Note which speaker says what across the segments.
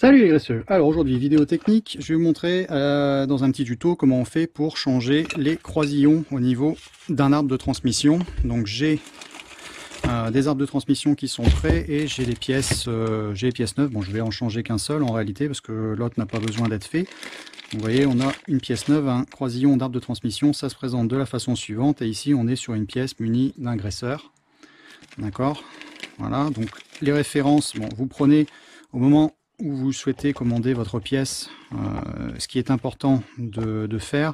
Speaker 1: Salut les graisseux. Alors aujourd'hui, vidéo technique, je vais vous montrer dans un petit tuto comment on fait pour changer les croisillons au niveau d'un arbre de transmission. Donc j'ai des arbres de transmission qui sont prêts et j'ai les pièces neuves. Bon, je vais en changer qu'un seul en réalité parce que l'autre n'a pas besoin d'être fait. Vous voyez, on a une pièce neuve, un croisillon d'arbre de transmission, ça se présente de la façon suivante et ici on est sur une pièce munie d'un graisseur. D'accord? Voilà, donc les références, bon, vous prenez au moment où vous souhaitez commander votre pièce, ce qui est important de faire,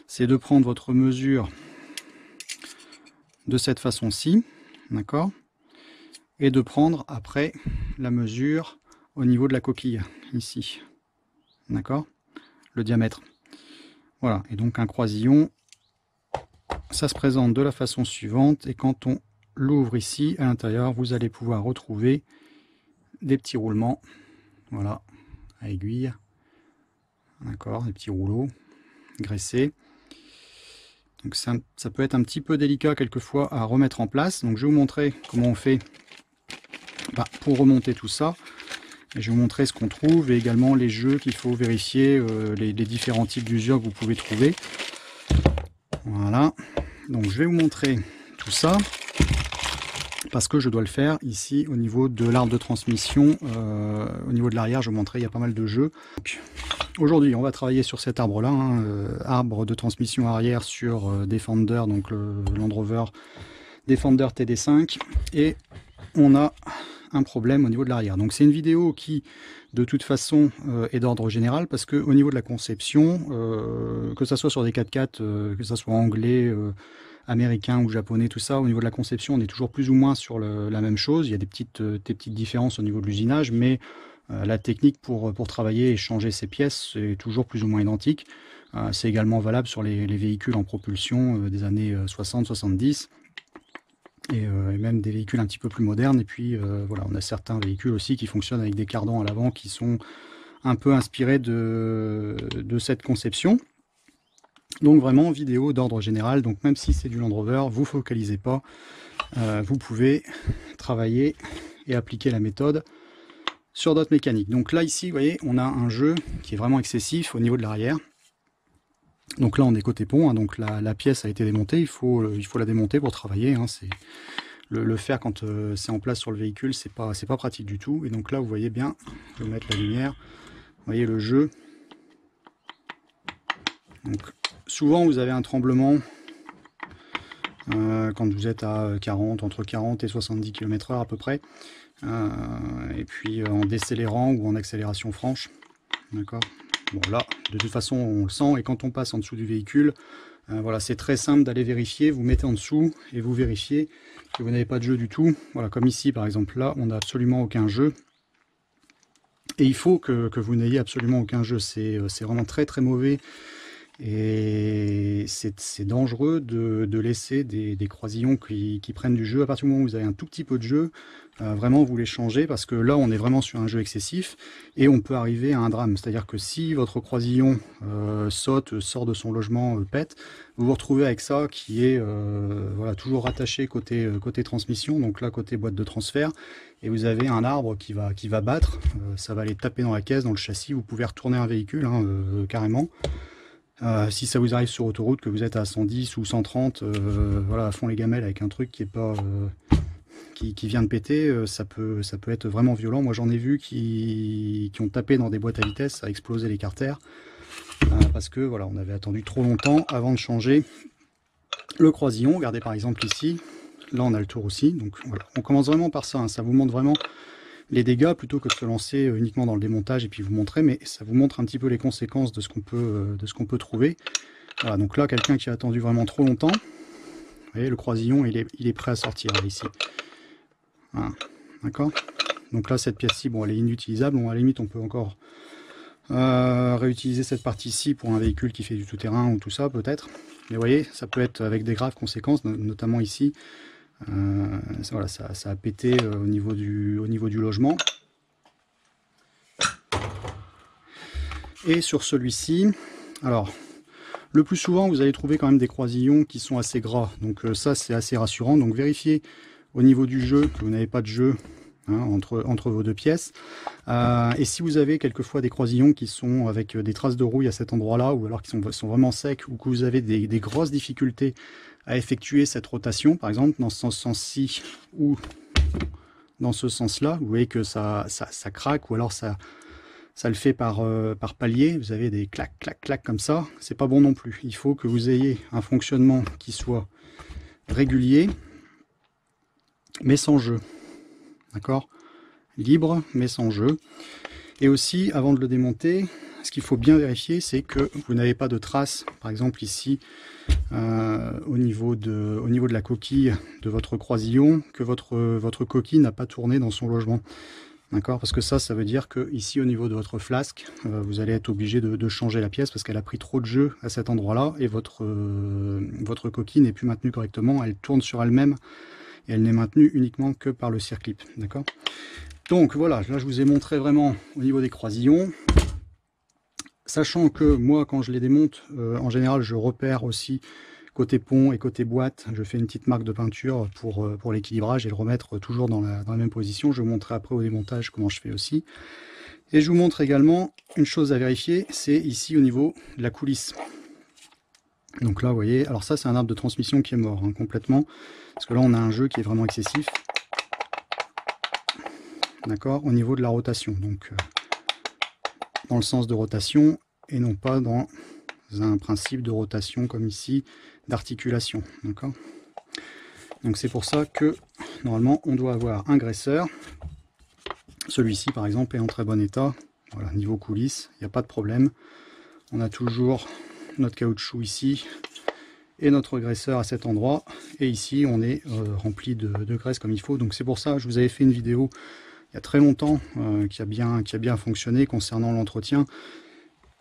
Speaker 1: c'est de prendre votre mesure de cette façon-ci, d'accord, et de prendre après la mesure au niveau de la coquille, ici, d'accord, le diamètre. Voilà, et donc un croisillon, ça se présente de la façon suivante, et quand on l'ouvre ici, à l'intérieur, vous allez pouvoir retrouver des petits roulements. Voilà, à aiguille, d'accord, des petits rouleaux graissés. Donc ça peut être un petit peu délicat quelquefois à remettre en place. Donc je vais vous montrer comment on fait pour remonter tout ça. Et je vais vous montrer ce qu'on trouve et également les jeux qu'il faut vérifier, les différents types d'usure que vous pouvez trouver. Voilà, donc je vais vous montrer tout ça. Parce que je dois le faire ici au niveau de l'arbre de transmission, au niveau de l'arrière, je vous montrais, il y a pas mal de jeux. Aujourd'hui, on va travailler sur cet arbre-là, arbre de transmission arrière sur Defender, donc le Land Rover Defender TD5, et on a un problème au niveau de l'arrière. Donc c'est une vidéo qui, de toute façon, est d'ordre général, parce que au niveau de la conception, que ça soit sur des 4x4, que ça soit anglais, américain ou japonais, tout ça, au niveau de la conception, on est toujours plus ou moins sur la même chose. Il y a des petites différences au niveau de l'usinage, mais la technique pour travailler et changer ces pièces, c'est toujours plus ou moins identique. C'est également valable sur les véhicules en propulsion des années 60-70, et même des véhicules un petit peu plus modernes. Et puis voilà, on a certains véhicules aussi qui fonctionnent avec des cardans à l'avant qui sont un peu inspirés de cette conception. Donc vraiment vidéo d'ordre général, donc même si c'est du Land Rover, vous focalisez pas, vous pouvez travailler et appliquer la méthode sur d'autres mécaniques. Donc là ici, vous voyez, on a un jeu qui est vraiment excessif au niveau de l'arrière. Donc là on est côté pont, donc la pièce a été démontée, il faut la démonter pour travailler. C'est le faire quand c'est en place sur le véhicule, c'est pas pratique du tout. Et donc là vous voyez bien, je vais mettre la lumière, vous voyez le jeu. Donc souvent vous avez un tremblement quand vous êtes à entre 40 et 70 km/h à peu près, et puis en décélérant ou en accélération franche, d'accord. Bon là, de toute façon on le sent, et quand on passe en dessous du véhicule, voilà, c'est très simple d'aller vérifier, vous mettez en dessous et vous vérifiez que vous n'avez pas de jeu du tout. Voilà, comme ici par exemple, là on n'a absolument aucun jeu. Et il faut que vous n'ayez absolument aucun jeu, c'est vraiment très très mauvais. Et c'est dangereux de laisser des croisillons qui prennent du jeu. À partir du moment où vous avez un tout petit peu de jeu, vraiment vous les changez, parce que là on est vraiment sur un jeu excessif et on peut arriver à un drame. C'est-à-dire que si votre croisillon saute, sort de son logement, pète, vous vous retrouvez avec ça qui est voilà, toujours rattaché côté transmission, donc là côté boîte de transfert, et vous avez un arbre qui va battre, ça va aller taper dans la caisse, dans le châssis. Vous pouvez retourner un véhicule carrément. Si ça vous arrive sur autoroute, que vous êtes à 110 ou 130, voilà, à fond les gamelles avec un truc qui est pas qui vient de péter, ça peut être vraiment violent. Moi j'en ai vu qui ont tapé dans des boîtes à vitesse, ça a explosé les carters, parce que voilà, on avait attendu trop longtemps avant de changer le croisillon. Regardez par exemple ici, là on a le tour aussi. Donc voilà, on commence vraiment par ça, ça vous montre vraiment les dégâts, plutôt que de se lancer uniquement dans le démontage et puis vous montrer, mais ça vous montre un petit peu les conséquences de ce qu'on peut trouver. Voilà, donc là quelqu'un qui a attendu vraiment trop longtemps, vous voyez, le croisillon il est prêt à sortir là, ici. Voilà, d'accord. Donc là cette pièce-ci, bon, elle est inutilisable. Bon, à la limite on peut encore réutiliser cette partie-ci pour un véhicule qui fait du tout-terrain ou tout ça peut-être, mais vous voyez, ça peut être avec des graves conséquences, notamment ici. Voilà, ça a pété au niveau du logement. Et sur celui-ci, alors le plus souvent vous allez trouver quand même des croisillons qui sont assez gras, donc ça c'est assez rassurant. Donc vérifiez au niveau du jeu que vous n'avez pas de jeu hein, entre vos deux pièces. Et si vous avez quelquefois des croisillons qui sont avec des traces de rouille à cet endroit-là, ou alors qui sont vraiment secs, ou que vous avez des grosses difficultés à effectuer cette rotation, par exemple dans ce sens-ci ou dans ce sens-là, vous voyez que ça craque, ou alors ça le fait par palier, vous avez des clac, clac, clac comme ça, c'est pas bon non plus. Il faut que vous ayez un fonctionnement qui soit régulier, mais sans jeu. D'accord? Libre, mais sans jeu. Et aussi, avant de le démonter, ce qu'il faut bien vérifier, c'est que vous n'avez pas de traces, par exemple ici, au niveau de la coquille de votre croisillon, que votre coquille n'a pas tourné dans son logement. D'accord? Parce que ça veut dire que ici, au niveau de votre flasque, vous allez être obligé de changer la pièce parce qu'elle a pris trop de jeu à cet endroit-là et votre coquille n'est plus maintenue correctement, elle tourne sur elle-même et elle n'est maintenue uniquement que par le circlip. D'accord? Donc voilà, là je vous ai montré vraiment au niveau des croisillons. Sachant que moi, quand je les démonte, en général, je repère aussi côté pont et côté boîte. Je fais une petite marque de peinture pour l'équilibrage et le remettre toujours dans la même position. Je vous montrerai après au démontage comment je fais aussi. Et je vous montre également une chose à vérifier, c'est ici au niveau de la coulisse. Donc là, vous voyez, alors ça, c'est un arbre de transmission qui est mort, hein, complètement. Parce que là, on a un jeu qui est vraiment excessif. D'accord, au niveau de la rotation. Donc, dans le sens de rotation et non pas dans un principe de rotation comme ici d'articulation. D'accord. Donc c'est pour ça que normalement on doit avoir un graisseur. Celui-ci par exemple est en très bon état. Voilà, niveau coulisse, il n'y a pas de problème. On a toujours notre caoutchouc ici et notre graisseur à cet endroit. Et ici on est rempli de graisse comme il faut. Donc c'est pour ça que je vous avais fait une vidéo il y a très longtemps qui a bien fonctionné concernant l'entretien,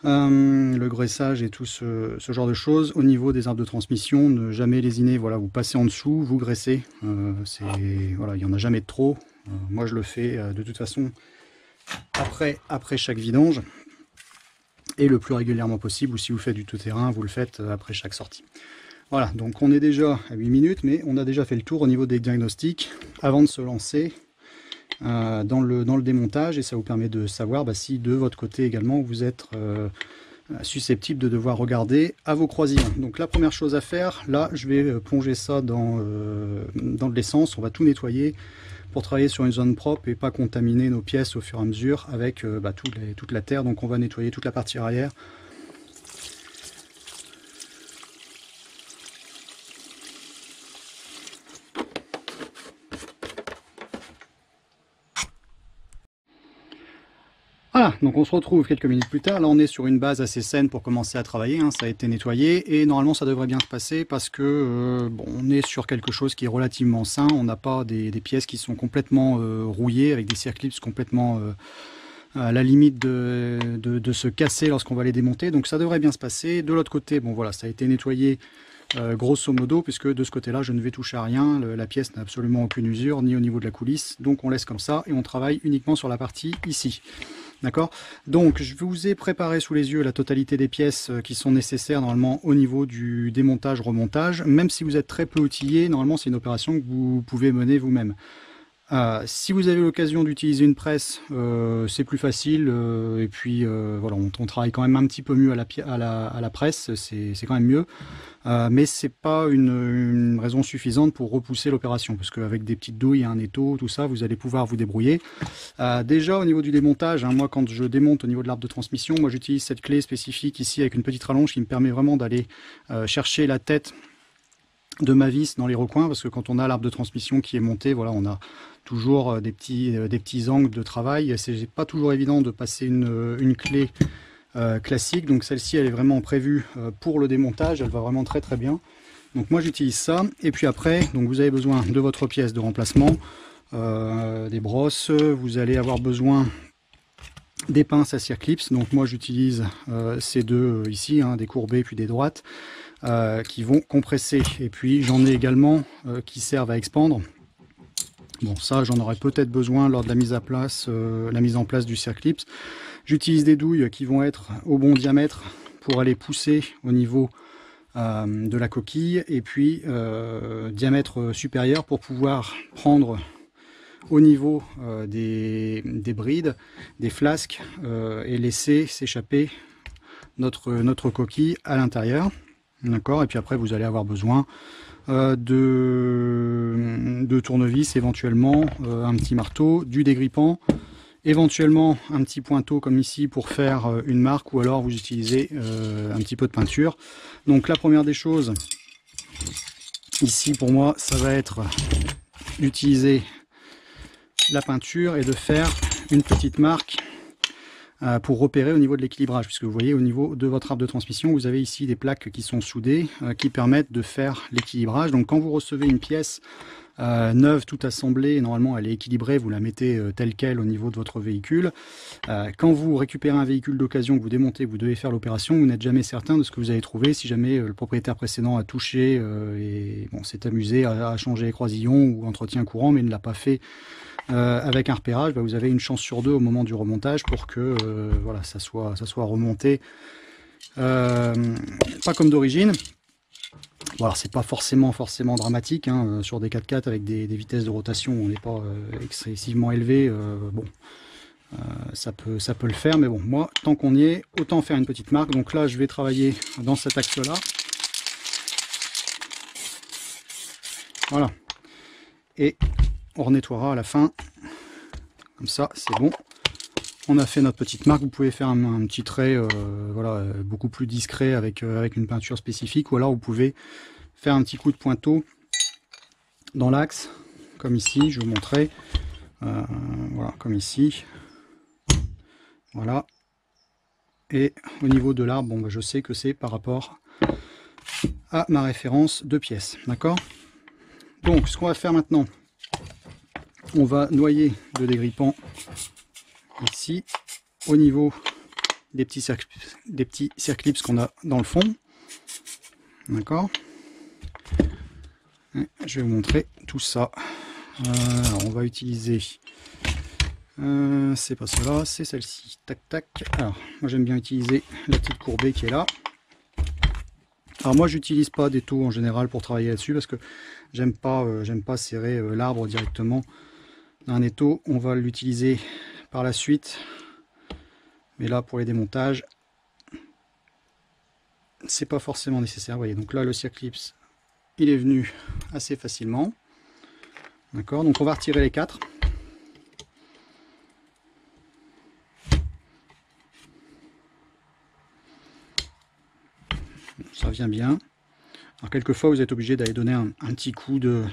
Speaker 1: le graissage et tout ce genre de choses. Au niveau des arbres de transmission, ne jamais lésiner, voilà, vous passez en dessous, vous graissez, voilà, il n'y en a jamais de trop. Moi je le fais de toute façon après chaque vidange et le plus régulièrement possible, ou si vous faites du tout-terrain, vous le faites après chaque sortie. Voilà, donc on est déjà à 8 minutes, mais on a déjà fait le tour au niveau des diagnostics avant de se lancer dans le démontage, et ça vous permet de savoir si de votre côté également vous êtes susceptible de devoir regarder à vos croisillons. Donc la première chose à faire, là je vais plonger ça dans de l'essence, on va tout nettoyer pour travailler sur une zone propre et pas contaminer nos pièces au fur et à mesure avec toute la terre. Donc on va nettoyer toute la partie arrière. Voilà, donc on se retrouve quelques minutes plus tard. Là on est sur une base assez saine pour commencer à travailler, hein. Ça a été nettoyé et normalement ça devrait bien se passer parce que on est sur quelque chose qui est relativement sain. On n'a pas des pièces qui sont complètement rouillées avec des circlips complètement à la limite de se casser lorsqu'on va les démonter. Donc ça devrait bien se passer. De l'autre côté, bon voilà, ça a été nettoyé grosso modo, puisque de ce côté-là, je ne vais toucher à rien. La pièce n'a absolument aucune usure, ni au niveau de la coulisse. Donc on laisse comme ça et on travaille uniquement sur la partie ici. D'accord. Donc je vous ai préparé sous les yeux la totalité des pièces qui sont nécessaires normalement au niveau du démontage, remontage. Même si vous êtes très peu outillé, normalement c'est une opération que vous pouvez mener vous-même. Si vous avez l'occasion d'utiliser une presse, c'est plus facile, et puis voilà, on travaille quand même un petit peu mieux à la presse, c'est quand même mieux, mais c'est pas une raison suffisante pour repousser l'opération, parce qu'avec des petites douilles et un étau, tout ça, vous allez pouvoir vous débrouiller. Déjà au niveau du démontage, hein, moi quand je démonte au niveau de l'arbre de transmission, moi j'utilise cette clé spécifique ici avec une petite rallonge qui me permet vraiment d'aller chercher la tête de ma vis dans les recoins, parce que quand on a l'arbre de transmission qui est monté, voilà, on a toujours des petits angles de travail. C'est pas toujours évident de passer une clé classique, donc celle-ci elle est vraiment prévue pour le démontage, elle va vraiment très très bien. Donc moi j'utilise ça, et puis après, donc vous avez besoin de votre pièce de remplacement, des brosses, vous allez avoir besoin des pinces à circlips. Donc moi j'utilise ces deux ici, hein, des courbées puis des droites, qui vont compresser, et puis j'en ai également qui servent à expandre. Bon, ça j'en aurai peut-être besoin lors de la mise en place du circlips. J'utilise des douilles qui vont être au bon diamètre pour aller pousser au niveau de la coquille, et puis diamètre supérieur pour pouvoir prendre au niveau des brides, des flasques, et laisser s'échapper notre coquille à l'intérieur. D'accord. Et puis après vous allez avoir besoin de tournevis, éventuellement un petit marteau, du dégrippant, éventuellement un petit pointeau comme ici pour faire une marque, ou alors vous utilisez un petit peu de peinture. Donc la première des choses ici pour moi, ça va être d'utiliser la peinture et de faire une petite marque pour repérer au niveau de l'équilibrage, puisque vous voyez au niveau de votre arbre de transmission, vous avez ici des plaques qui sont soudées, qui permettent de faire l'équilibrage. Donc quand vous recevez une pièce neuve, toute assemblée, normalement elle est équilibrée, vous la mettez telle quelle au niveau de votre véhicule. Quand vous récupérez un véhicule d'occasion que vous démontez, vous devez faire l'opération, vous n'êtes jamais certain de ce que vous avez trouvé. Si jamais le propriétaire précédent a touché et bon, s'est amusé à changer les croisillons ou entretien courant, mais ne l'a pas fait avec un repérage, vous avez une chance sur deux au moment du remontage pour que voilà, ça soit remonté pas comme d'origine. Bon, alors c'est pas forcément dramatique, hein, sur des 4x4 avec des vitesses de rotation, on n'est pas excessivement élevé, bon, ça peut le faire, mais bon, moi tant qu'on y est, autant faire une petite marque. Donc là je vais travailler dans cet axe là, voilà, et on renettoiera à la fin, comme ça c'est bon, on a fait notre petite marque. Vous pouvez faire un petit trait voilà, beaucoup plus discret avec une peinture spécifique, ou alors vous pouvez faire un petit coup de pointeau dans l'axe, comme ici, je vais vous montrer, voilà, comme ici, voilà, et au niveau de l'arbre, bon, je sais que c'est par rapport à ma référence de pièces, d'accord. Donc ce qu'on va faire maintenant, on va noyer le dégrippant ici au niveau des petits circlips qu'on a dans le fond, d'accord. Je vais vous montrer tout ça. Alors on va utiliser c'est pas cela, c'est celle-ci, tac tac. Alors moi j'aime bien utiliser la petite courbée qui est là. Alors moi j'utilise pas d'étau en général pour travailler là-dessus, parce que j'aime pas serrer l'arbre directement d'un étau. On va l'utiliser par la suite, mais là pour les démontages c'est pas forcément nécessaire. Vous voyez, donc là le circlips il est venu assez facilement, d'accord. Donc on va retirer les 4. Ça vient bien. Alors quelquefois vous êtes obligé d'aller donner un petit coup de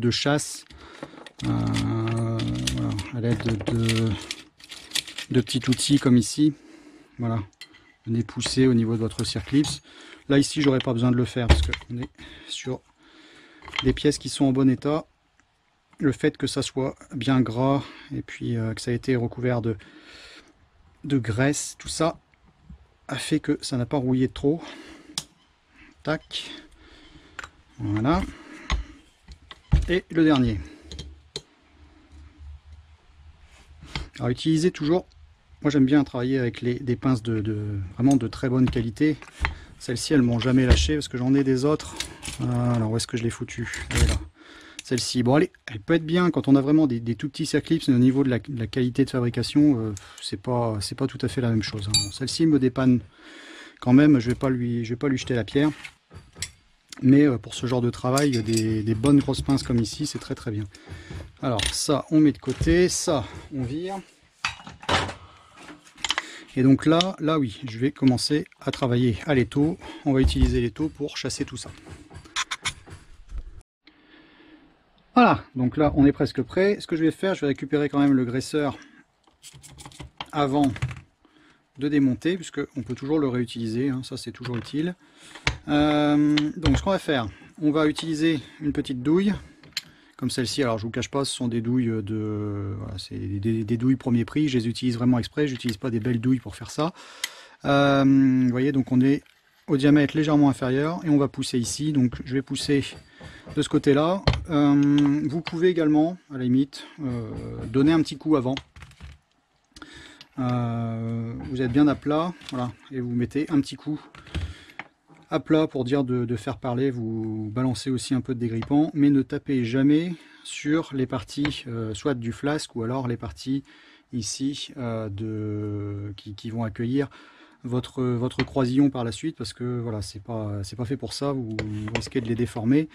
Speaker 1: chasse voilà, à l'aide de petits outils comme ici, voilà. Venez pousser au niveau de votre circlips. Là ici j'aurais pas besoin de le faire parce qu'on est sur des pièces qui sont en bon état. Le fait que ça soit bien gras et puis que ça a été recouvert de graisse, tout ça a fait que ça n'a pas rouillé trop. Tac, voilà. Et le dernier. Alors utilisez toujours, moi j'aime bien travailler avec des pinces vraiment de très bonne qualité. Celles-ci elles m'ont jamais lâché parce que j'en ai des autres. Alors où est-ce que je l'ai foutu? Là. Celle-ci, bon elle peut être bien quand on a vraiment des tout petits circlips, mais au niveau de la qualité de fabrication, c'est pas tout à fait la même chose, hein. Celle-ci me dépanne quand même, je vais pas lui jeter la pierre. Mais pour ce genre de travail, des bonnes grosses pinces comme ici, c'est très très bien. Alors ça, on met de côté, ça, on vire. Et donc là oui, je vais commencer à travailler à l'étau. On va utiliser l'étau pour chasser tout ça. Voilà, donc là on est presque prêt. Ce que je vais faire, je vais récupérer quand même le graisseur avant de démonter, puisque on peut toujours le réutiliser, hein, ça c'est toujours utile. Donc ce qu'on va faire, on va utiliser une petite douille comme celle-ci. Alors je vous cache pas, ce sont des douilles voilà, c'est des douilles premier prix, je les utilise vraiment exprès, j'utilise pas des belles douilles pour faire ça. Vous voyez, donc on est au diamètre légèrement inférieur et on va pousser ici. Donc je vais pousser de ce côté là. Vous pouvez également à la limite donner un petit coup avant. Vous êtes bien à plat, voilà, et vous mettez un petit coup à plat pour dire de faire parler, vous balancez aussi un peu de dégrippant, mais ne tapez jamais sur les parties soit du flasque ou alors les parties ici qui vont accueillir votre croisillon par la suite, parce que voilà, c'est pas fait pour ça, vous risquez de les déformer.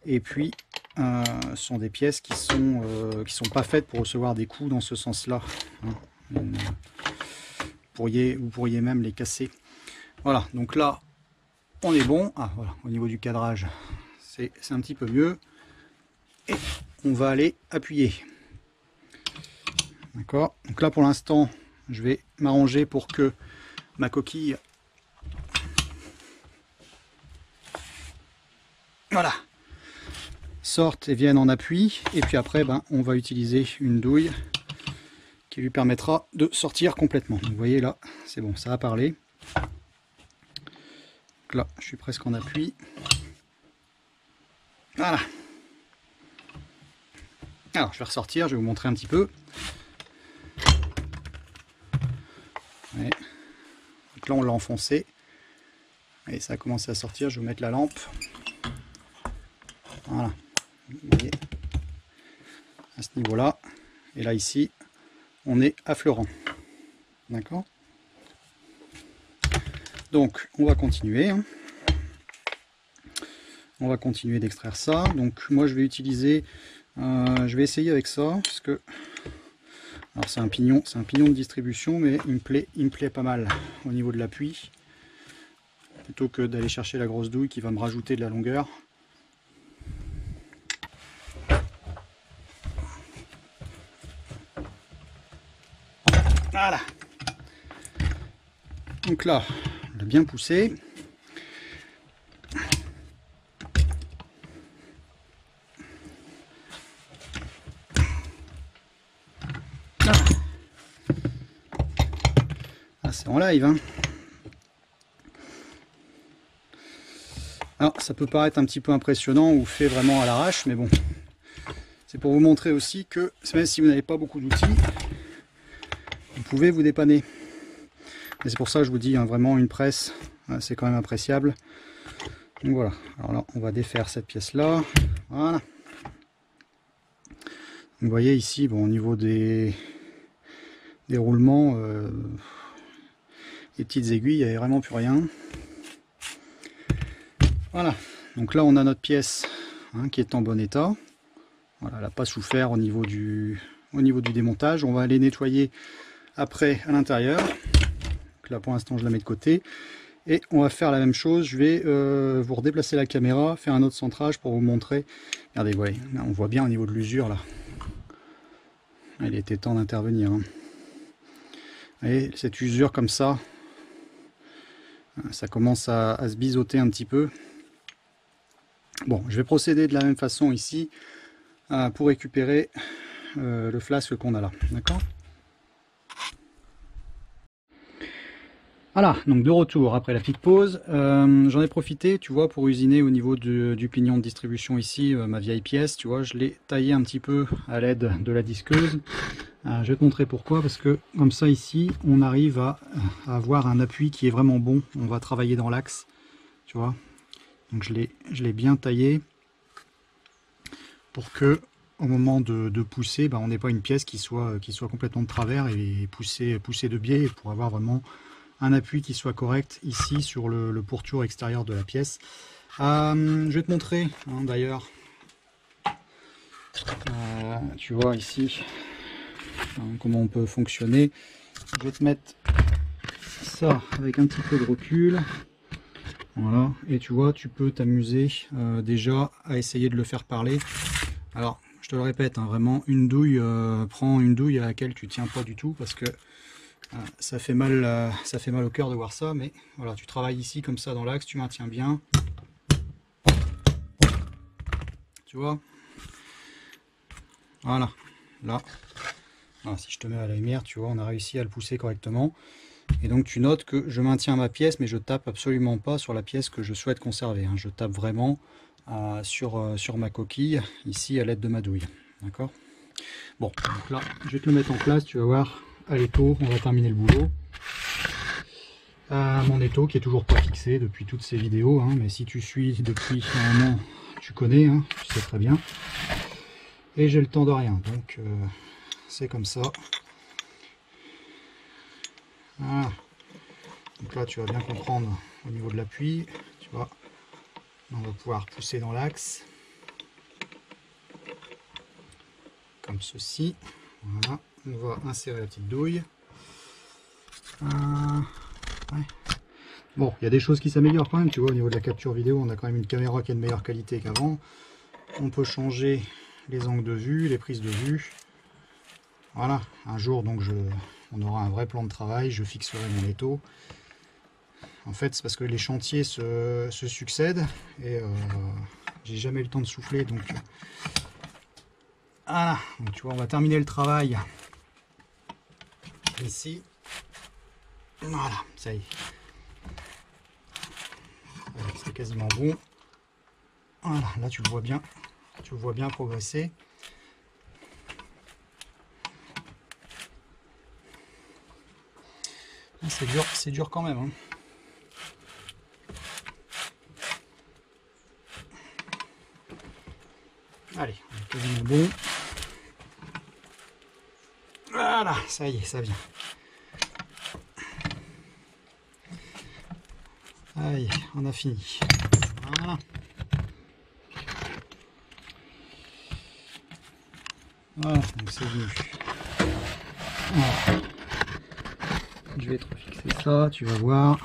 Speaker 1: Et puis ce sont des pièces qui sont pas faites pour recevoir des coups dans ce sens là, hein. Vous pourriez même les casser. Voilà, donc là on est bon. Ah voilà, au niveau du cadrage c'est un petit peu mieux, et on va aller appuyer. D'accord, donc là pour l'instant je vais m'arranger pour que ma coquille, voilà, sorte et vienne en appui, et puis après on va utiliser une douille qui lui permettra de sortir complètement. Donc, vous voyez là, c'est bon, ça a parlé. Donc là, je suis presque en appui. Voilà. Alors, je vais ressortir, je vais vous montrer un petit peu. Ouais. Donc là, on l'a enfoncé. Et ça a commencé à sortir, je vais vous mettre la lampe. Voilà. Vous voyez, à ce niveau-là. Et là, ici, on est affleurant. D'accord? Donc, on va continuer. On va continuer d'extraire ça. Donc, moi, je vais utiliser... je vais essayer avec ça, parce que... Alors, c'est un pignon de distribution, mais il me plaît pas mal au niveau de l'appui. Plutôt que d'aller chercher la grosse douille qui va me rajouter de la longueur. Voilà. Donc là, on l'a bien poussé. Ah, c'est en live, hein. Alors, ça peut paraître un petit peu impressionnant ou fait vraiment à l'arrache, mais bon, c'est pour vous montrer aussi que même si vous n'avez pas beaucoup d'outils, vous pouvez vous dépanner. Et c'est pour ça que je vous dis, hein, vraiment une presse, c'est quand même appréciable. Donc voilà, alors là on va défaire cette pièce là, voilà. Vous voyez ici, bon, au niveau des roulements, les petites aiguilles, il n'y avait vraiment plus rien. Voilà, donc là on a notre pièce, hein, qui est en bon état. Voilà, elle n'a pas souffert au niveau du démontage. On va aller nettoyer après à l'intérieur. Là pour l'instant je la mets de côté. Et on va faire la même chose. Je vais vous redéplacer la caméra, faire un autre centrage pour vous montrer. Regardez, vous voyez, là, on voit bien au niveau de l'usure là. Il était temps d'intervenir, hein. Et cette usure comme ça, ça commence à se biseauter un petit peu. Bon, je vais procéder de la même façon ici pour récupérer le flasque qu'on a là, d'accord? Voilà, donc de retour après la petite pause. J'en ai profité, tu vois, pour usiner au niveau du pignon de distribution ici, ma vieille pièce, tu vois, je l'ai taillé un petit peu à l'aide de la disqueuse. Je vais te montrer pourquoi, parce que comme ça ici, on arrive à avoir un appui qui est vraiment bon. On va travailler dans l'axe, tu vois. Donc je l'ai bien taillé pour que au moment de pousser, on n'ait pas une pièce qui soit complètement de travers et pousser de biais pour avoir vraiment un appui qui soit correct ici sur le pourtour extérieur de la pièce. Je vais te montrer, hein, d'ailleurs, tu vois ici, hein, comment on peut fonctionner. Je vais te mettre ça avec un petit peu de recul. Voilà, et tu vois, tu peux t'amuser déjà à essayer de le faire parler. Alors, je te le répète, hein, vraiment, une douille, prends une douille à laquelle tu tiens pas du tout, parce que ça fait mal au cœur de voir ça, mais voilà, tu travailles ici comme ça dans l'axe, tu maintiens bien. Tu vois? Voilà, là. Voilà, si je te mets à la lumière, tu vois, on a réussi à le pousser correctement. Et donc tu notes que je maintiens ma pièce, mais je tape absolument pas sur la pièce que je souhaite conserver, hein. Je tape vraiment sur ma coquille, ici à l'aide de ma douille. D'accord? Bon, donc là, je vais te le mettre en place, tu vas voir. Allez, tôt, on va terminer le boulot. Mon étau qui est toujours pas fixé depuis toutes ces vidéos, hein, mais si tu suis depuis un an, tu connais, hein, tu sais très bien. Et j'ai le temps de rien, donc c'est comme ça. Voilà. Donc là tu vas bien comprendre au niveau de l'appui, tu vois, on va pouvoir pousser dans l'axe, comme ceci. Voilà, on va insérer la petite douille. Ouais. Bon, il y a des choses qui s'améliorent quand même, tu vois, au niveau de la capture vidéo, on a quand même une caméra qui est de meilleure qualité qu'avant. On peut changer les angles de vue, les prises de vue. Voilà, un jour donc on aura un vrai plan de travail, je fixerai mon étau. En fait, c'est parce que les chantiers se succèdent et j'ai jamais eu le temps de souffler, donc voilà. Donc tu vois, on va terminer le travail ici. Voilà, ça y est. C'est quasiment bon. Voilà, là tu le vois bien. Tu le vois bien progresser. C'est dur quand même. Hein. Allez, on est quasiment bon. Voilà, ça y est, ça vient. Allez, on a fini. Voilà. Voilà, donc c'est venu. Voilà. Je vais te refixer ça, tu vas voir.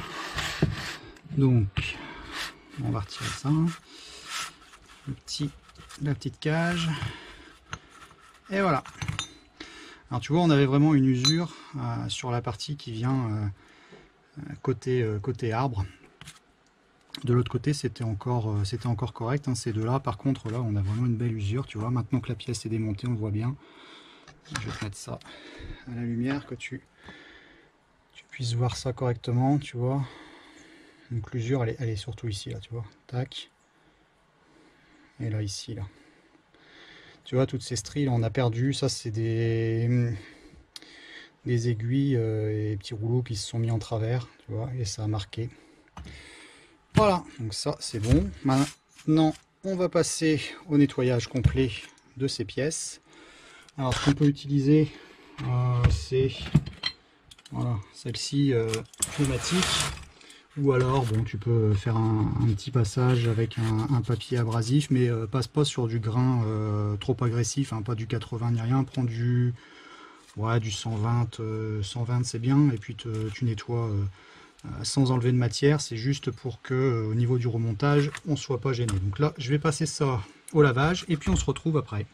Speaker 1: Donc, on va retirer ça. La petite cage. Et voilà. Alors tu vois, on avait vraiment une usure sur la partie qui vient côté arbre. De l'autre côté, c'était encore correct. Hein. Ces deux-là, par contre, là, on a vraiment une belle usure. Tu vois, maintenant que la pièce est démontée, on le voit bien. Je vais te mettre ça à la lumière, que tu puisses voir ça correctement, tu vois. Donc l'usure, elle est surtout ici, là, tu vois. Tac. Et là, ici, là. Tu vois, toutes ces stries, là, on a perdu. Ça, c'est des aiguilles et petits rouleaux qui se sont mis en travers, tu vois, et ça a marqué. Voilà, donc ça, c'est bon. Maintenant, on va passer au nettoyage complet de ces pièces. Alors, ce qu'on peut utiliser, c'est voilà, celle-ci pneumatique. Ou alors, bon, tu peux faire un petit passage avec un papier abrasif, mais passe pas sur du grain trop agressif, hein, pas du 80 ni rien. Prends du 120, 120 c'est bien, et puis tu nettoies sans enlever de matière. C'est juste pour que au niveau du remontage, on ne soit pas gêné. Donc là, je vais passer ça au lavage, et puis on se retrouve après.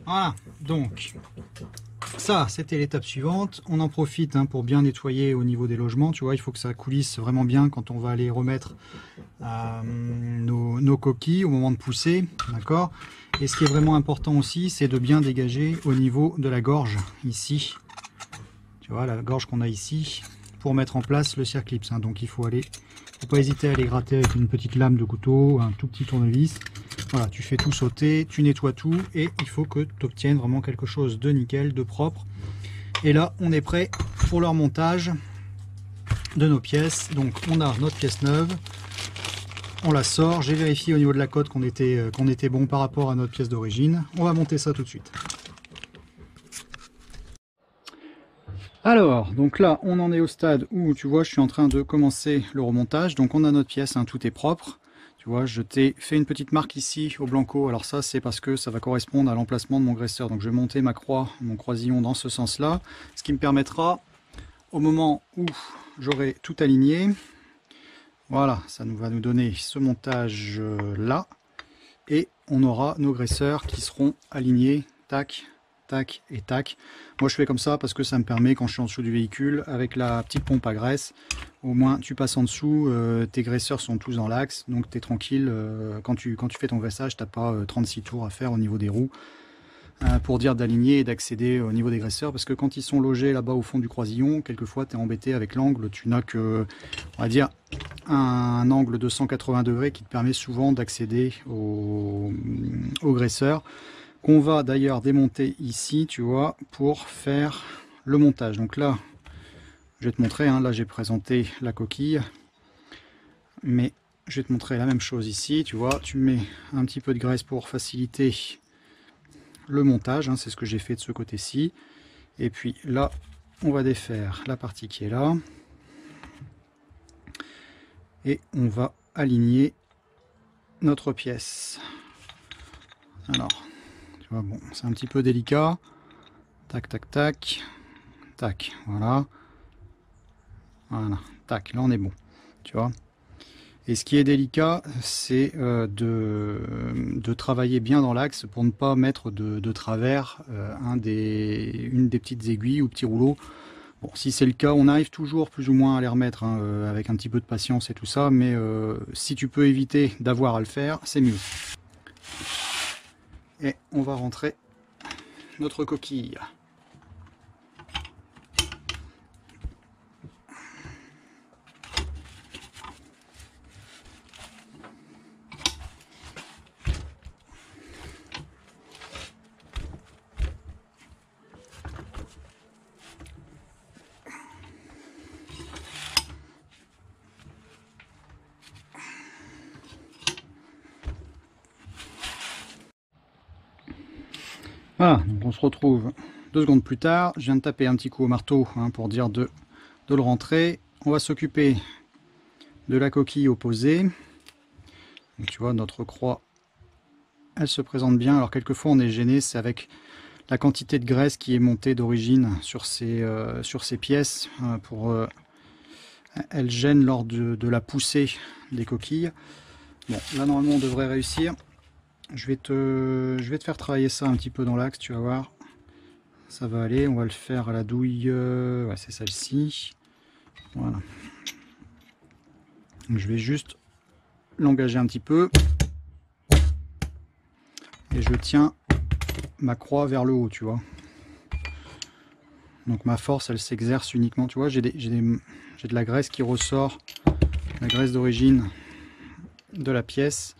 Speaker 1: Voilà, donc ça c'était l'étape suivante. On en profite pour bien nettoyer au niveau des logements. Tu vois, il faut que ça coulisse vraiment bien quand on va aller remettre nos coquilles au moment de pousser, d'accord. Et ce qui est vraiment important aussi, c'est de bien dégager au niveau de la gorge ici. Tu vois, la gorge qu'on a ici pour mettre en place le circlips. Donc il faut pas hésiter à aller gratter avec une petite lame de couteau, un tout petit tournevis. Voilà, tu fais tout sauter, tu nettoies tout et il faut que tu obtiennes vraiment quelque chose de nickel, de propre. Et là, on est prêt pour le remontage de nos pièces. Donc on a notre pièce neuve, on la sort. J'ai vérifié au niveau de la cote qu'on était bon par rapport à notre pièce d'origine. On va monter ça tout de suite. Alors, donc là, on en est au stade où, tu vois, je suis en train de commencer le remontage. Donc on a notre pièce, tout est propre. Tu vois, je t'ai fait une petite marque ici au blanco. Alors ça, c'est parce que ça va correspondre à l'emplacement de mon graisseur. Donc je vais monter ma croix, mon croisillon dans ce sens-là. Ce qui me permettra, au moment où j'aurai tout aligné, voilà, ça va nous donner ce montage-là. Et on aura nos graisseurs qui seront alignés, tac, tac et tac. Moi je fais comme ça parce que ça me permet, quand je suis en dessous du véhicule, avec la petite pompe à graisse, au moins tu passes en dessous, tes graisseurs sont tous dans l'axe, donc tu es tranquille. Quand tu fais ton graissage, t'as pas 36 tours à faire au niveau des roues pour dire d'aligner et d'accéder au niveau des graisseurs, parce que quand ils sont logés là-bas au fond du croisillon, quelquefois tu es embêté avec l'angle, tu n'as que, on va dire, un angle de 180 degrés qui te permet souvent d'accéder au graisseur, qu'on va d'ailleurs démonter ici, tu vois, pour faire le montage. Donc là, je vais te montrer, hein, là j'ai présenté la coquille, mais je vais te montrer la même chose ici, tu vois, tu mets un petit peu de graisse pour faciliter le montage, hein, c'est ce que j'ai fait de ce côté-ci. Et puis là, on va défaire la partie qui est là. Et on va aligner notre pièce. Alors, tu vois, bon, c'est un petit peu délicat. Tac, tac, tac. Tac, voilà. Voilà, tac, là on est bon. Tu vois. Et ce qui est délicat, c'est de travailler bien dans l'axe pour ne pas mettre de travers une des petites aiguilles ou petits rouleaux. Bon, si c'est le cas, on arrive toujours plus ou moins à les remettre, hein, avec un petit peu de patience et tout ça, mais si tu peux éviter d'avoir à le faire, c'est mieux. Et on va rentrer notre coquille. Voilà, donc on se retrouve 2 secondes plus tard. Je viens de taper un petit coup au marteau, hein, pour dire de le rentrer. On va s'occuper de la coquille opposée. Donc, tu vois, notre croix, elle se présente bien. Alors quelquefois on est gêné, c'est avec la quantité de graisse qui est montée d'origine sur ces pièces. Elle gêne lors de la poussée des coquilles. Bon, là normalement on devrait réussir. Je vais te faire travailler ça un petit peu dans l'axe, tu vas voir. Ça va aller, on va le faire à la douille, ouais, c'est celle-ci. Voilà. Donc, je vais juste l'engager un petit peu. Et je tiens ma croix vers le haut, tu vois. Donc ma force, elle s'exerce uniquement, tu vois, j'ai de la graisse qui ressort, la graisse d'origine de la pièce.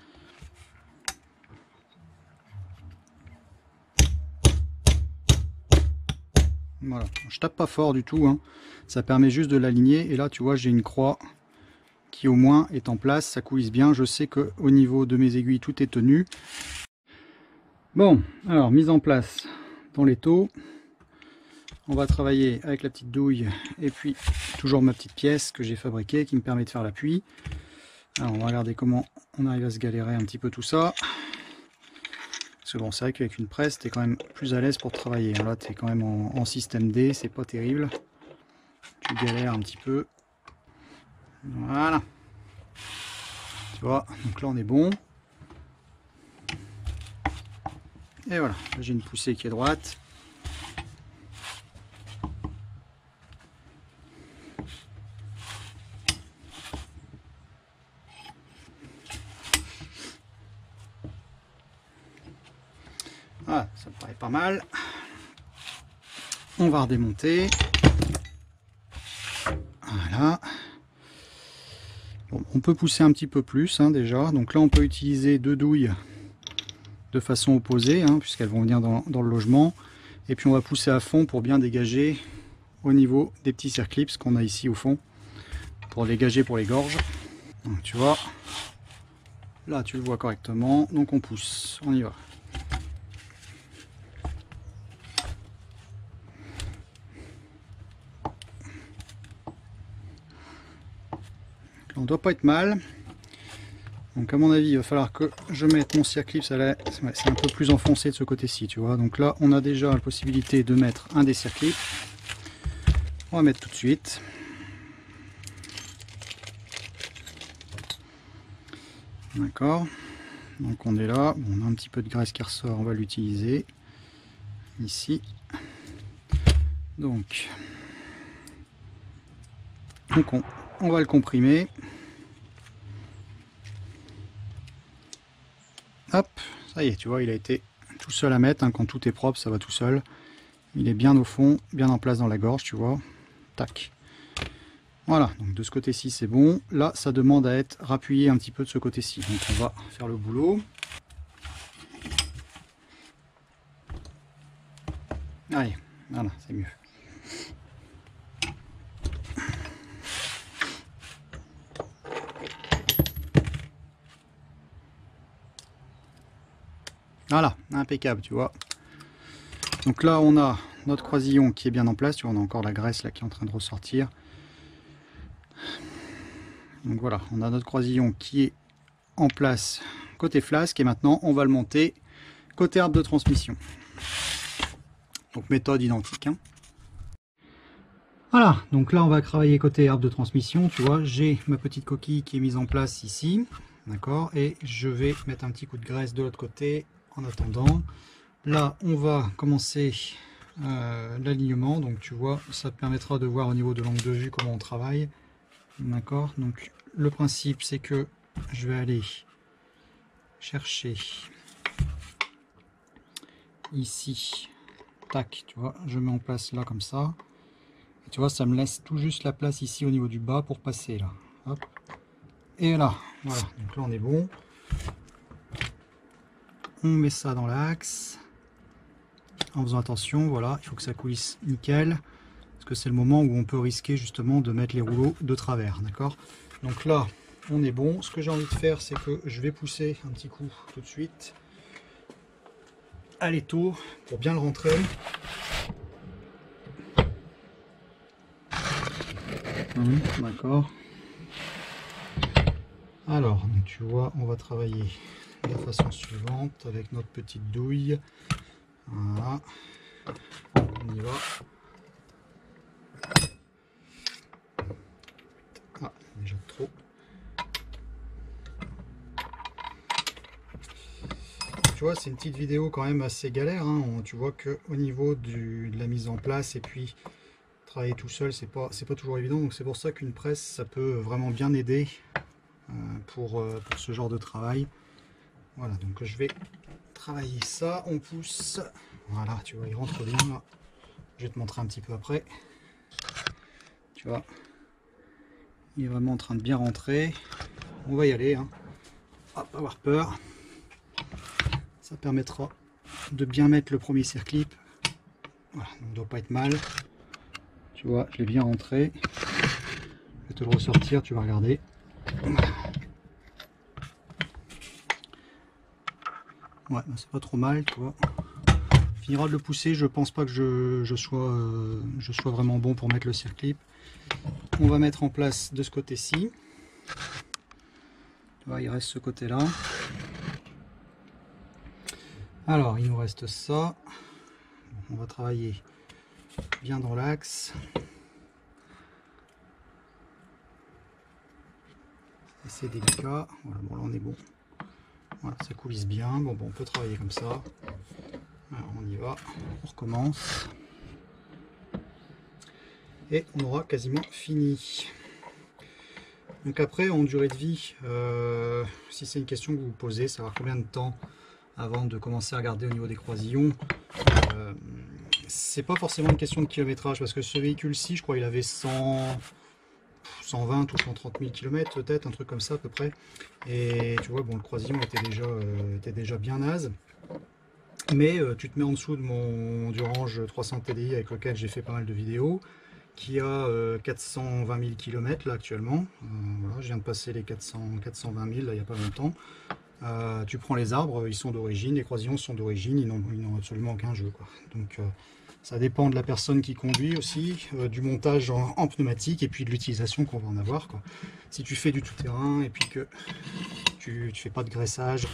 Speaker 1: Voilà, je tape pas fort du tout, hein. Ça permet juste de l'aligner, et là tu vois j'ai une croix qui au moins est en place, ça coulisse bien, je sais que au niveau de mes aiguilles tout est tenu. Bon, alors mise en place dans l'étau, on va travailler avec la petite douille et puis toujours ma petite pièce que j'ai fabriquée qui me permet de faire l'appui. Alors on va regarder comment on arrive à se galérer un petit peu tout ça. Parce que bon, c'est vrai qu'avec une presse, tu es quand même plus à l'aise pour travailler. Là, tu es quand même en système D, c'est pas terrible. Tu galères un petit peu. Voilà. Tu vois, donc là on est bon. Et voilà, j'ai une poussée qui est droite. Voilà, ça me paraît pas mal. On va redémonter. Voilà. Bon, on peut pousser un petit peu plus, hein, déjà. Donc là, on peut utiliser 2 douilles de façon opposée, hein, puisqu'elles vont venir dans le logement. Et puis on va pousser à fond pour bien dégager au niveau des petits circlips qu'on a ici au fond, pour dégager pour les gorges. Donc tu vois, là tu le vois correctement. Donc on pousse, on y va. On ne doit pas être mal. Donc à mon avis, il va falloir que je mette mon circlip, c'est un peu plus enfoncé de ce côté-ci, tu vois. Donc là, on a déjà la possibilité de mettre un des circlips. On va mettre tout de suite. D'accord. Donc on est là. Bon, on a un petit peu de graisse qui ressort, on va l'utiliser. ici. Donc on va le comprimer. Hop, ça y est, tu vois, il a été tout seul à mettre, hein. Quand tout est propre, ça va tout seul. Il est bien au fond, bien en place dans la gorge, tu vois. Tac. Voilà, donc de ce côté-ci, c'est bon. Là, ça demande à être rappuyé un petit peu de ce côté-ci. Donc on va faire le boulot. Allez, voilà, c'est mieux. Voilà, impeccable, tu vois. Donc là, on a notre croisillon qui est bien en place. Tu vois, on a encore la graisse là qui est en train de ressortir. Donc voilà, on a notre croisillon qui est en place côté flasque. Et maintenant, on va le monter côté arbre de transmission. Donc méthode identique, hein. Voilà, donc là, on va travailler côté arbre de transmission. Tu vois, j'ai ma petite coquille qui est mise en place ici. D'accord, et je vais mettre un petit coup de graisse de l'autre côté en attendant. Là, on va commencer l'alignement. Donc, tu vois, ça te permettra de voir au niveau de l'angle de vue comment on travaille. D'accord, donc le principe, c'est que je vais aller chercher ici. Tac, tu vois, je mets en place là comme ça. Et tu vois, ça me laisse tout juste la place ici au niveau du bas pour passer là. Hop. Et là, voilà, donc là on est bon. On met ça dans l'axe en faisant attention, voilà, il faut que ça coulisse nickel parce que c'est le moment où on peut risquer justement de mettre les rouleaux de travers, d'accord. Donc là on est bon. Ce que j'ai envie de faire, c'est que je vais pousser un petit coup tout de suite à l'étau pour bien le rentrer. D'accord. Alors, donc tu vois, on va travailler de la façon suivante avec notre petite douille. Voilà, on y va. Ah, déjà trop. Tu vois, c'est une petite vidéo quand même assez galère, hein. Tu vois que au niveau de la mise en place et puis travailler tout seul, c'est pas toujours évident. Donc c'est pour ça qu'une presse, ça peut vraiment bien aider pour ce genre de travail. Voilà, donc je vais travailler ça, on pousse. Voilà, tu vois, il rentre bien là. Je vais te montrer un petit peu après. Tu vois, il est vraiment en train de bien rentrer. On va y aller, hein. Pas avoir peur. Ça permettra de bien mettre le premier circlip. Voilà, donc il ne doit pas être mal. Tu vois, je l'ai bien rentré. Je vais te le ressortir, tu vas regarder. Ouais, c'est pas trop mal, tu vois. Finira de le pousser, je pense pas que je sois vraiment bon pour mettre le circlip. On va mettre en place de ce côté-ci. Tu vois, il reste ce côté-là. Alors, il nous reste ça. On va travailler bien dans l'axe. C'est délicat. Voilà, bon là on est bon. Voilà, ça coulisse bien. Bon, on peut travailler comme ça. Alors, on y va. On recommence. Et on aura quasiment fini. Donc après, en durée de vie, si c'est une question que vous vous posez, savoir combien de temps avant de commencer à regarder au niveau des croisillons, c'est pas forcément une question de kilométrage, parce que ce véhicule-ci, je crois, il avait 120 ou 130 000 km peut-être, un truc comme ça à peu près. Et tu vois, bon, le croisillon était déjà bien naze. Mais tu te mets en dessous de mon Durange 300 TDI avec lequel j'ai fait pas mal de vidéos, qui a 420 000 km là actuellement. Voilà, je viens de passer les 420 000 là, il n'y a pas longtemps. Tu prends les arbres, ils sont d'origine, les croisillons sont d'origine, ils n'ont absolument aucun jeu, quoi. Donc ça dépend de la personne qui conduit aussi, du montage en pneumatique et puis de l'utilisation qu'on va en avoir, quoi. Si tu fais du tout-terrain et puis que tu fais pas de graissage,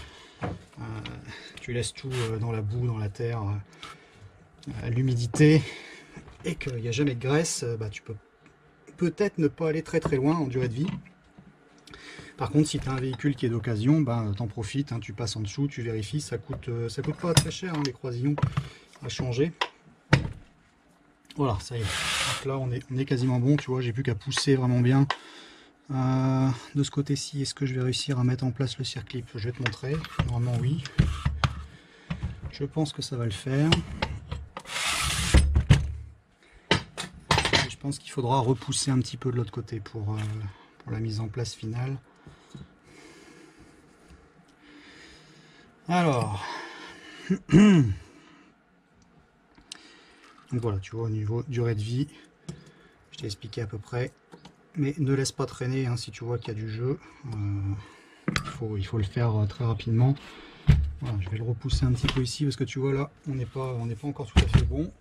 Speaker 1: tu laisses tout dans la boue, dans la terre, à l'humidité, et qu'il n'y a jamais de graisse, bah, tu peux peut-être ne pas aller très loin en durée de vie. Par contre, si tu as un véhicule qui est d'occasion, bah, t'en profites, hein, tu passes en dessous, tu vérifies, ça coûte pas très cher, hein, les croisillons. à changer. Voilà, ça y est. Donc là, on est quasiment bon, tu vois, j'ai plus qu'à pousser vraiment bien. De ce côté-ci, est-ce que je vais réussir à mettre en place le circlip? Je vais te montrer. Normalement, oui. Je pense que ça va le faire. Et je pense qu'il faudra repousser un petit peu de l'autre côté pour la mise en place finale. Alors, donc voilà, tu vois, au niveau durée de vie, je t'ai expliqué à peu près, mais ne laisse pas traîner hein, si tu vois qu'il y a du jeu, il faut le faire très rapidement. Voilà, je vais le repousser un petit peu ici parce que tu vois là, on n'est pas encore tout à fait bon.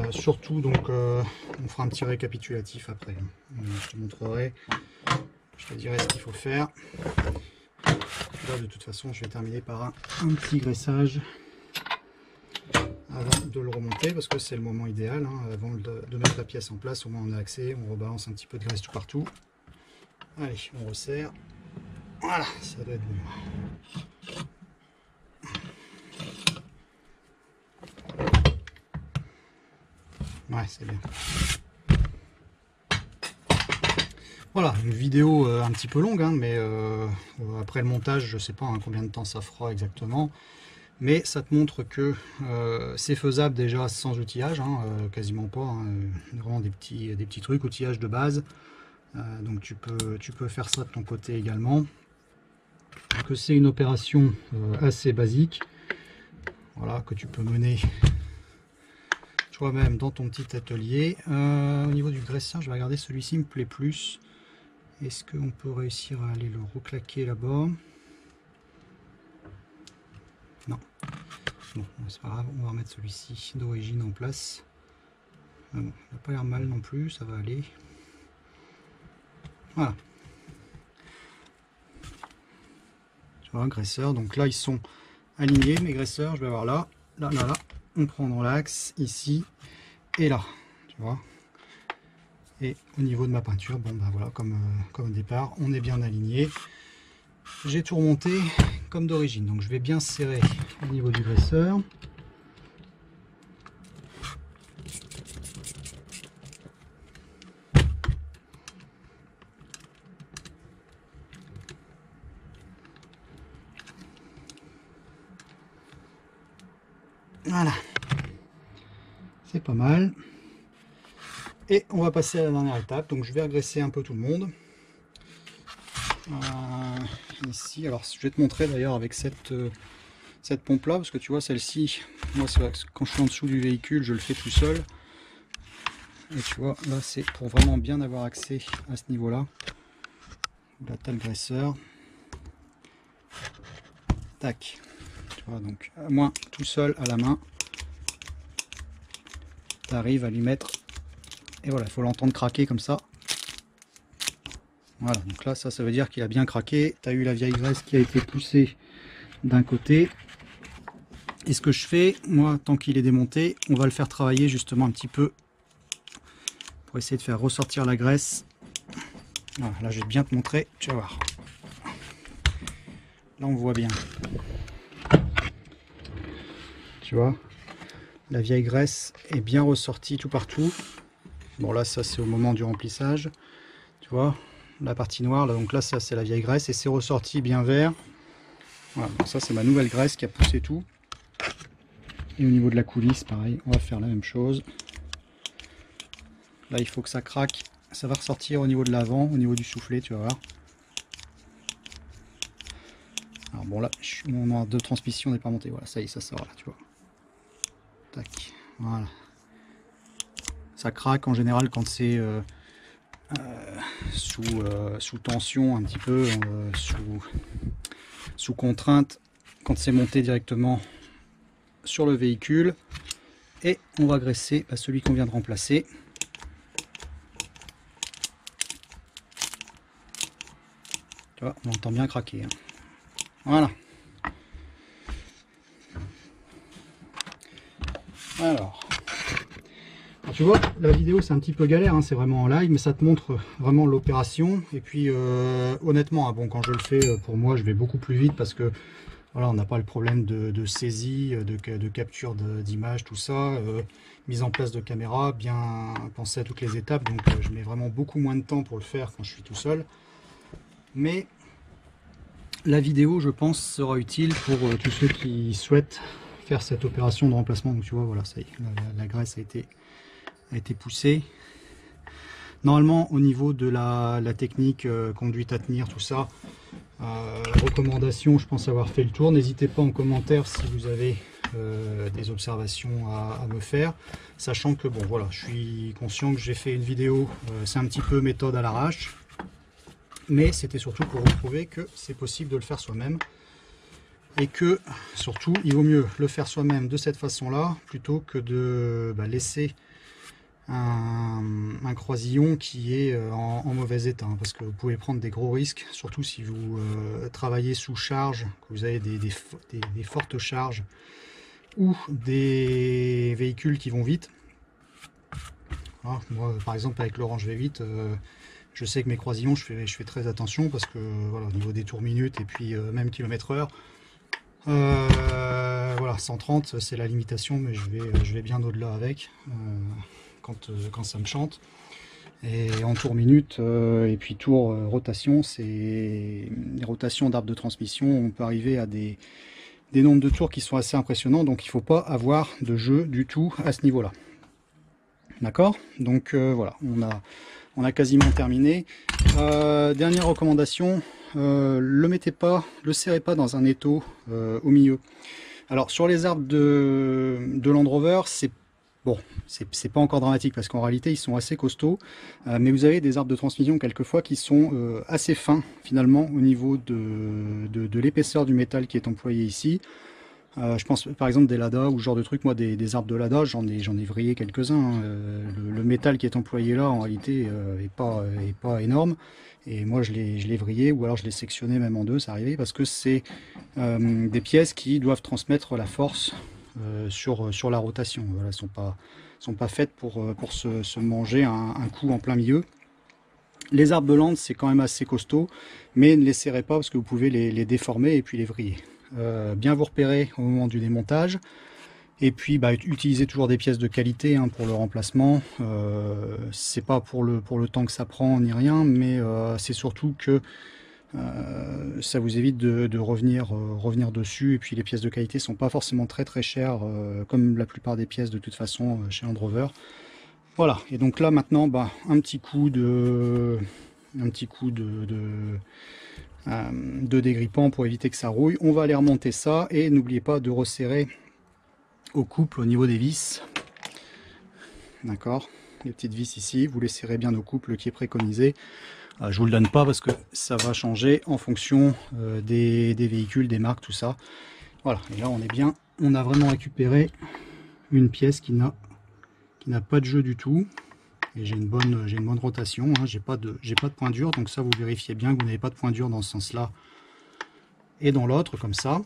Speaker 1: Surtout donc, on fera un petit récapitulatif après. Je te montrerai. Je te dirai ce qu'il faut faire. Là, de toute façon, je vais terminer par un petit graissage avant de le remonter parce que c'est le moment idéal. Hein, avant de mettre la pièce en place, au moins on a accès, on rebalance un petit peu de graisse tout partout. Allez, on resserre. Voilà, ça doit être bon. Ouais, c'est bien. Voilà, une vidéo un petit peu longue, hein, mais après le montage, je sais pas hein, combien de temps ça fera exactement, mais ça te montre que c'est faisable déjà sans outillage, hein, quasiment pas, hein, vraiment des petits trucs, outillage de base, donc tu peux faire ça de ton côté également, que c'est une opération assez basique, voilà, que tu peux mener toi-même dans ton petit atelier. Au niveau du graisseur, je vais regarder, celui-ci me plaît plus. Est-ce qu'on peut réussir à aller le reclaquer là-bas? Non. Bon, c'est pas grave, on va remettre celui-ci d'origine en place. Bon, il n'a pas l'air mal non plus, ça va aller. Voilà. Tu vois, graisseur, donc là ils sont alignés, mes graisseurs, je vais avoir là, là, là, là. On prend dans l'axe, ici et là, tu vois. Et au niveau de ma peinture, bon ben voilà, comme au départ, on est bien aligné. J'ai tout remonté comme d'origine, donc je vais bien serrer au niveau du graisseur. Voilà, c'est pas mal. Et on va passer à la dernière étape, donc je vais agresser un peu tout le monde. Ici, alors je vais te montrer d'ailleurs avec cette pompe là, parce que tu vois celle-ci, moi c'est vrai que quand je suis en dessous du véhicule, je le fais tout seul. Et tu vois, là c'est pour vraiment bien avoir accès à ce niveau-là. Là t'as le graisseur. Tac. Tu vois, donc moi tout seul à la main, tu arrives à lui mettre. Et voilà, il faut l'entendre craquer comme ça. Voilà, donc là, ça veut dire qu'il a bien craqué. Tu as eu la vieille graisse qui a été poussée d'un côté. Et ce que je fais, moi, tant qu'il est démonté, on va le faire travailler justement un petit peu pour essayer de faire ressortir la graisse. Voilà, là, je vais bien te montrer. Tu vas voir. Là, on voit bien. Tu vois, la vieille graisse est bien ressortie tout partout. Bon là ça c'est au moment du remplissage, tu vois, la partie noire, là, donc là ça c'est la vieille graisse et c'est ressorti bien vert. Voilà, donc ça c'est ma nouvelle graisse qui a poussé tout. Et au niveau de la coulisse, pareil, on va faire la même chose. Là il faut que ça craque, ça va ressortir au niveau de l'avant, au niveau du soufflet, tu vas voir. Alors bon là, mon ordre de transmission n'est pas monté, voilà, ça y est, ça sort là, tu vois. Tac, voilà. Ça craque en général quand c'est sous tension un petit peu, sous contrainte, quand c'est monté directement sur le véhicule. Et on va graisser celui qu'on vient de remplacer. Tu vois, on entend bien craquer. Hein. Voilà. Alors, tu vois, la vidéo c'est un petit peu galère, hein, c'est vraiment en live, mais ça te montre vraiment l'opération. Et puis honnêtement, hein, bon, quand je le fais pour moi, je vais beaucoup plus vite parce que Voilà, on n'a pas le problème de saisie, de capture d'image, tout ça. Mise en place de caméra, bien penser à toutes les étapes. Donc je mets vraiment beaucoup moins de temps pour le faire quand je suis tout seul. Mais la vidéo, je pense, sera utile pour tous ceux qui souhaitent faire cette opération de remplacement. Donc tu vois, voilà, ça y est, la graisse a été poussée. Normalement, au niveau de la technique, conduite à tenir, tout ça, recommandations, je pense avoir fait le tour. N'hésitez pas en commentaire si vous avez des observations à me faire, sachant que bon voilà, je suis conscient que j'ai fait une vidéo, c'est un petit peu méthode à l'arrache, mais c'était surtout pour vous prouver que c'est possible de le faire soi-même, et que surtout il vaut mieux le faire soi-même de cette façon là plutôt que de laisser un croisillon qui est en mauvais état, hein, parce que vous pouvez prendre des gros risques, surtout si vous travaillez sous charge, que vous avez des fortes charges ou des véhicules qui vont vite. Alors, moi par exemple avec l'Orange V8, je sais que mes croisillons je fais très attention, parce que voilà, au niveau des tours minutes et puis même km/h, voilà, 130 c'est la limitation, mais je vais bien au-delà avec. Quand ça me chante. Et en tour minute et puis tour rotation, c'est les rotations d'arbre de transmission, on peut arriver à des nombres de tours qui sont assez impressionnants, donc il ne faut pas avoir de jeu du tout à ce niveau là. D'accord, donc voilà, on a quasiment terminé. Dernière recommandation, le mettez pas, le serrez pas dans un étau au milieu. Alors sur les arbres de Land Rover, bon, c'est pas encore dramatique, parce qu'en réalité ils sont assez costauds, mais vous avez des arbres de transmission quelquefois qui sont assez fins finalement au niveau de l'épaisseur du métal qui est employé ici. Je pense par exemple des Lada ou ce genre de truc. Moi des arbres de Lada j'en ai vrillé quelques-uns, hein. Le métal qui est employé là en réalité est pas énorme, et moi je l'ai vrillé, ou alors je l'ai sectionné même en deux, ça arrivait, parce que c'est des pièces qui doivent transmettre la force sur la rotation. Voilà, sont pas faites pour se manger un coup en plein milieu. Les arbres de Land c'est quand même assez costaud, mais ne les serrez pas, parce que vous pouvez les déformer et puis les vriller. Bien vous repérer au moment du démontage, et puis utilisez toujours des pièces de qualité, hein, pour le remplacement. C'est pas pour le temps que ça prend ni rien, mais c'est surtout que ça vous évite de revenir dessus, et puis les pièces de qualité sont pas forcément très chères, comme la plupart des pièces de toute façon chez Land Rover. Voilà, et donc là maintenant un petit coup de dégrippant pour éviter que ça rouille. On va aller remonter ça, et n'oubliez pas de resserrer au couple au niveau des vis. D'accord, les petites vis ici, vous les serrez bien au couple qui est préconisé. Je vous le donne pas parce que ça va changer en fonction des véhicules, des marques, tout ça. Voilà, et là on est bien, on a vraiment récupéré une pièce qui n'a pas de jeu du tout. Et j'ai une bonne rotation, hein. J'ai pas de point dur, donc ça vous vérifiez bien que vous n'avez pas de point dur dans ce sens là et dans l'autre, comme ça.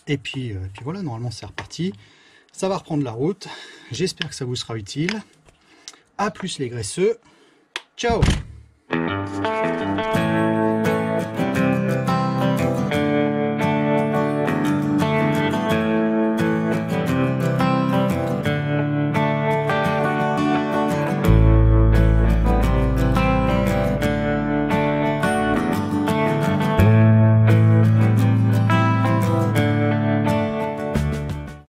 Speaker 1: Et puis voilà, normalement c'est reparti, ça va reprendre la route. J'espère que ça vous sera utile. A plus les graisseux, ciao.